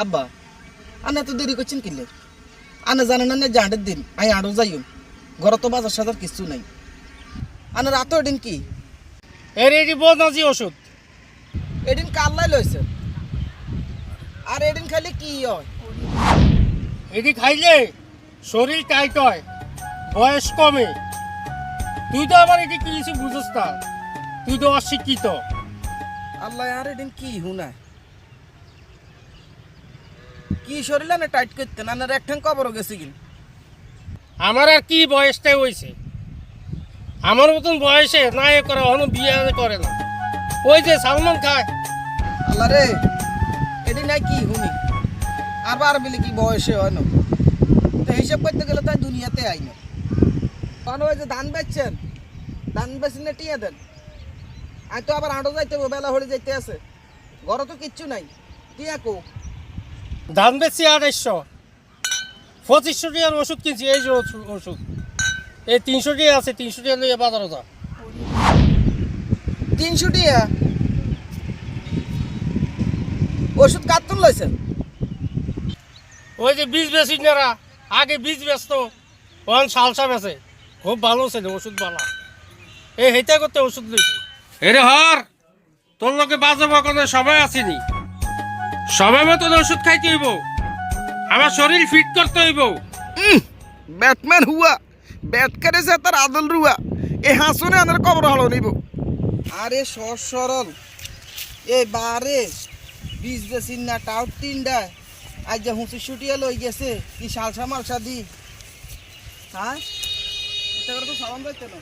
আব্বা আনে তো দেরি করছেন কিলে আনে জানেন না যে 8 দিন আই আড়ো যাইও ঘর তো বাজার সাজার কিছু নাই আনে রাত এদিন কি এটি বদনাজি ওষুধ। এদিন কাল্লাই লইছে আর এদিন খালি কি হয় এটি খাইলে শরীর টাইট হয়, বয়স কমে। তুই তো আবার এটি কি কিছু বুঝস না, তুই তো অশিক্ষিত। আল্লাহ আর এদিন কি হুনা কি শরীর না টাইট করতে না এক ঠ্যাং কবরও গেছে কিন আমার আর কি বয়সটাই হয়েছে, আমার মতন বয়সে না এ করে অন্য বিয়ে করে না। ওই যে সালমান খায়। আল্লাহ রে এদিন নাই কি হুনি আর বার বলি কি বয়সে হয় না তো হিসাব করতে গেলে তাই দুনিয়াতে আই না কারণ ওই যে ধান বেচছেন ধান বেচলে টিয়া দেন আই তো আবার আঁটো যাইতে হবে বেলা হলে যাইতে আছে ঘরে তো কিচ্ছু নাই টিয়া কো ধান বেচছি 2800, 2500 টাকার ওষুধ কিনছি। এই যে ওষুধ এই 300 টাকা আছে, 300 টাকা নিয়ে বাজারে যা। 300 টিয়া ওষুধ কার্টুন লইছেন ওই যে বীজ বেচিনারা আগে বীজ বেচত, ওখান সালসা বেচে, খুব ভালো ছিল ওষুধ বালা। এই হেটা করতে ওষুধ লইছি। এরে হর তোর লোকে বাজে বকনে সবাই আসেনি, সময় মতন ওষুধ খাইতে হইব, আমার শরীর ফিট করতে হইব। ব্যাটম্যান হুয়া ব্যাট করেছে তার আদল রুয়া এ হাসনে আনার কবর হলো নিব আরে সহজ সরল এ বারে বীজ বেচিন না টাউট তিনটা আজ যে হুঁচি ছুটিয়ে লই গেছে কি সালসা মালসা দি হ্যাঁ এটা করে তো সালাম যাইতে না